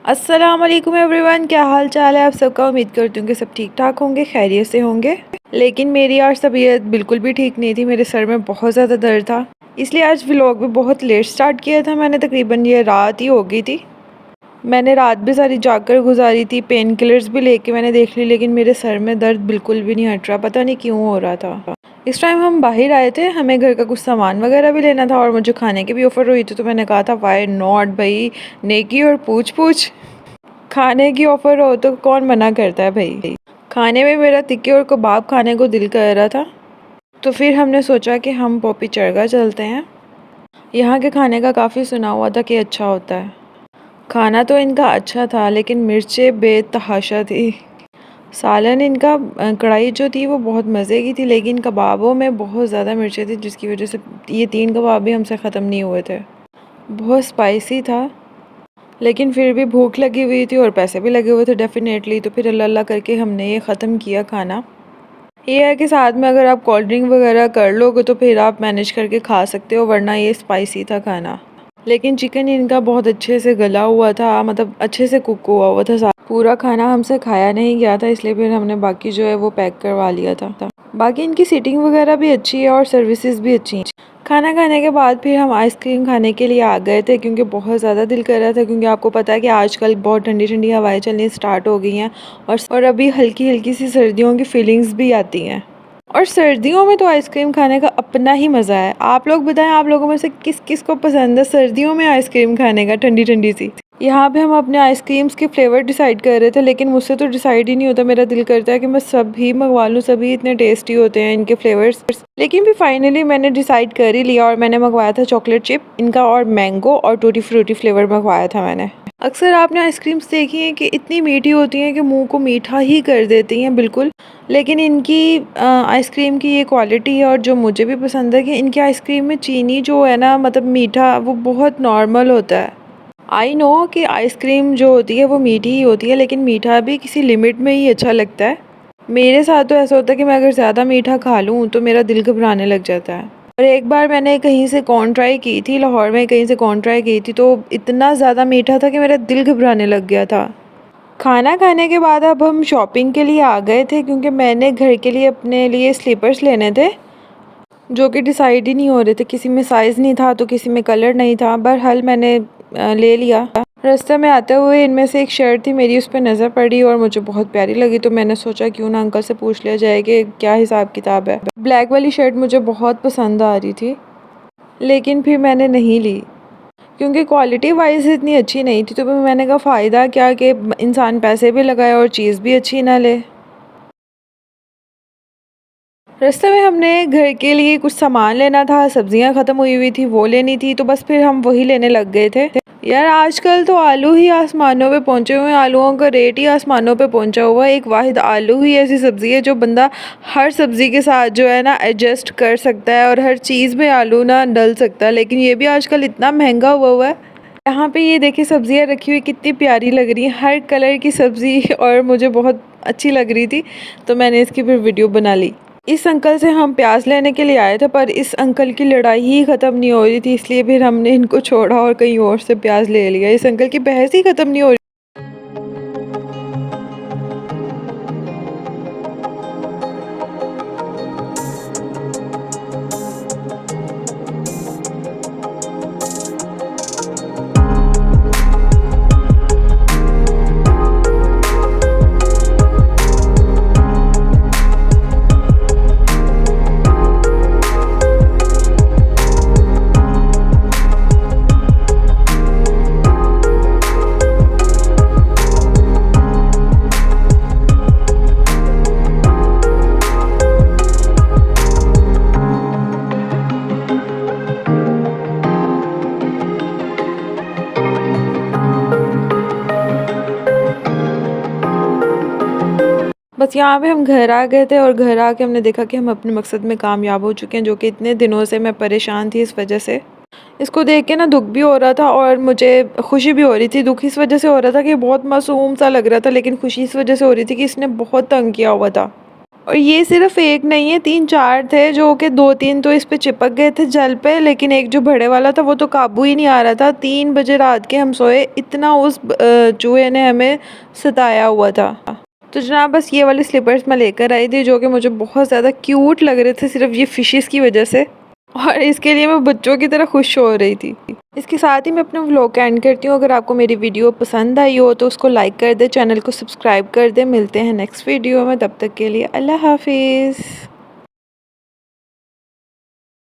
अस्सलाम वालेकुम एवरीवन, क्या हाल चाल है आप सबका। उम्मीद करती हूँ कि सब ठीक ठाक होंगे, खैरियत से होंगे। लेकिन मेरी आज तबीयत बिल्कुल भी ठीक नहीं थी। मेरे सर में बहुत ज़्यादा दर्द था, इसलिए आज व्लॉग भी बहुत लेट स्टार्ट किया था मैंने। तकरीबन ये रात ही हो गई थी। मैंने रात भी सारी जाकर गुजारी थी। पेन किलर्स भी लेके मैंने देख ली, लेकिन मेरे सर में दर्द बिल्कुल भी नहीं हट रहा। पता नहीं क्यों हो रहा था। इस टाइम हम बाहर आए थे, हमें घर का कुछ सामान वगैरह भी लेना था और मुझे खाने की भी ऑफ़र हुई थी। तो मैंने कहा था वाई नॉट भाई, नेकी और पूछ पूछ। खाने की ऑफ़र हो तो कौन मना करता है भाई। खाने में मेरा टिक्की और कबाब खाने को दिल कर रहा था, तो फिर हमने सोचा कि हम पॉपी चरगा चलते हैं। यहाँ के खाने का काफ़ी सुना हुआ था कि अच्छा होता है। खाना तो इनका अच्छा था, लेकिन मिर्चें बेतहाशा थी। सालन इनका कढ़ाई जो थी वो बहुत मज़े की थी, लेकिन कबाबों में बहुत ज़्यादा मिर्चें थी, जिसकी वजह से ये 3 कबाब भी हमसे ख़त्म नहीं हुए थे। बहुत स्पाइसी था, लेकिन फिर भी भूख लगी हुई थी और पैसे भी लगे हुए थे डेफ़िनेटली। तो फिर अल्लाह अल्लाह करके हमने ये ख़त्म किया खाना। ये है कि साथ में अगर आप कोल्ड ड्रिंक वगैरह कर लोगे तो फिर आप मैनेज करके खा सकते हो, वरना ये स्पाइसी था खाना। लेकिन चिकन इनका बहुत अच्छे से गला हुआ था, मतलब अच्छे से कुक हुआ था। पूरा खाना हमसे खाया नहीं गया था, इसलिए फिर हमने बाकी जो है वो पैक करवा लिया था। बाकी इनकी सीटिंग वगैरह भी अच्छी है और सर्विसेज भी अच्छी हैं। खाना खाने के बाद फिर हम आइसक्रीम खाने के लिए आ गए थे, क्योंकि बहुत ज़्यादा दिल कर रहा था। क्योंकि आपको पता है कि आजकल बहुत ठंडी ठंडी हवाएं चलनी स्टार्ट हो गई हैं और अभी हल्की हल्की सी सर्दियों की फीलिंग्स भी आती हैं। और सर्दियों में तो आइसक्रीम खाने का अपना ही मज़ा है। आप लोग बताएं, आप लोगों में से किस किस को पसंद है सर्दियों में आइसक्रीम खाने का, ठंडी ठंडी सी। यहाँ पे हम अपने आइसक्रीम्स के फ्लेवर डिसाइड कर रहे थे, लेकिन मुझसे तो डिसाइड ही नहीं होता। मेरा दिल करता है कि मैं सभी मंगवा लूँ, सभी इतने टेस्टी होते हैं इनके फ्लेवर्स। लेकिन फिर फाइनली मैंने डिसाइड कर ही लिया और मैंने मंगवाया था चॉकलेट चिप इनका, और मैंगो और टूटी फ्रूटी फ्लेवर मंगवाया था मैंने। अक्सर आपने आइसक्रीम्स देखी हैं कि इतनी मीठी होती हैं कि मुंह को मीठा ही कर देती हैं बिल्कुल। लेकिन इनकी आइसक्रीम की ये क्वालिटी है, और जो मुझे भी पसंद है कि इनकी आइसक्रीम में चीनी जो है ना, मतलब मीठा वो बहुत नॉर्मल होता है। आई नो कि आइसक्रीम जो होती है वो मीठी ही होती है, लेकिन मीठा भी किसी लिमिट में ही अच्छा लगता है। मेरे साथ तो ऐसा होता है कि मैं अगर ज़्यादा मीठा खा लूँ तो मेरा दिल घबराने लग जाता है। और एक बार मैंने कहीं से कॉर्न ट्राई की थी, लाहौर में कहीं से कॉर्न ट्राई की थी, तो इतना ज़्यादा मीठा था कि मेरा दिल घबराने लग गया था। खाना खाने के बाद अब हम शॉपिंग के लिए आ गए थे, क्योंकि मैंने घर के लिए अपने लिए स्लीपर्स लेने थे, जो कि डिसाइड ही नहीं हो रहे थे। किसी में साइज़ नहीं था तो किसी में कलर नहीं था। बहरहाल मैंने ले लिया। रास्ते में आते हुए इनमें से एक शर्ट थी मेरी, उस पर नज़र पड़ी और मुझे बहुत प्यारी लगी, तो मैंने सोचा क्यों ना अंकल से पूछ लिया जाए कि क्या हिसाब किताब है। ब्लैक वाली शर्ट मुझे बहुत पसंद आ रही थी, लेकिन फिर मैंने नहीं ली, क्योंकि क्वालिटी वाइज इतनी अच्छी नहीं थी। तो मैंने कहा फ़ायदा क्या कि इंसान पैसे भी लगाए और चीज़ भी अच्छी ना ले। रास्ते में हमने घर के लिए कुछ सामान लेना था, सब्जियां ख़त्म हुई हुई थी वो लेनी थी, तो बस फिर हम वही लेने लग गए थे। यार आजकल तो आलू ही आसमानों पे पहुंचे हुए हैं, आलूओं का रेट ही आसमानों पे पहुंचा हुआ है। एक वाहिद आलू ही ऐसी सब्ज़ी है जो बंदा हर सब्ज़ी के साथ जो है ना एडजस्ट कर सकता है, और हर चीज़ में आलू ना डल सकता है। लेकिन ये भी आजकल इतना महंगा हुआ है। यहाँ पे ये देखिए सब्ज़ियाँ रखी हुई कितनी प्यारी लग रही हैं, हर कलर की सब्ज़ी, और मुझे बहुत अच्छी लग रही थी, तो मैंने इसकी फिर वीडियो बना ली। इस अंकल से हम प्याज लेने के लिए आए थे, पर इस अंकल की लड़ाई ही ख़त्म नहीं हो रही थी, इसलिए फिर हमने इनको छोड़ा और कहीं और से प्याज ले लिया। इस अंकल की बहस ही ख़त्म नहीं हो रही। बस यहाँ पे हम घर आ गए थे, और घर आके हमने देखा कि हम अपने मकसद में कामयाब हो चुके हैं, जो कि इतने दिनों से मैं परेशान थी इस वजह से। इसको देख के ना दुख भी हो रहा था और मुझे खुशी भी हो रही थी। दुख इस वजह से हो रहा था कि बहुत मासूम सा लग रहा था, लेकिन खुशी इस वजह से हो रही थी कि इसने बहुत तंग किया हुआ था। और ये सिर्फ एक नहीं है, 3-4 थे, जो कि 2-3 तो इस पे चिपक गए थे जल पे, लेकिन एक जो बड़े वाला था वो तो काबू ही नहीं आ रहा था। 3 बजे रात के हम सोए, इतना उस चूहे ने हमें सताया हुआ था। तो जनाब बस ये वाले स्लीपर्स मैं लेकर आई थी, जो कि मुझे बहुत ज़्यादा क्यूट लग रहे थे सिर्फ ये फिशेस की वजह से, और इसके लिए मैं बच्चों की तरह खुश हो रही थी। इसके साथ ही मैं अपने व्लॉग का एंड करती हूँ। अगर आपको मेरी वीडियो पसंद आई हो तो उसको लाइक कर दे, चैनल को सब्सक्राइब कर दे। मिलते हैं नेक्स्ट वीडियो में, तब तक के लिए अल्लाह हाफिज़।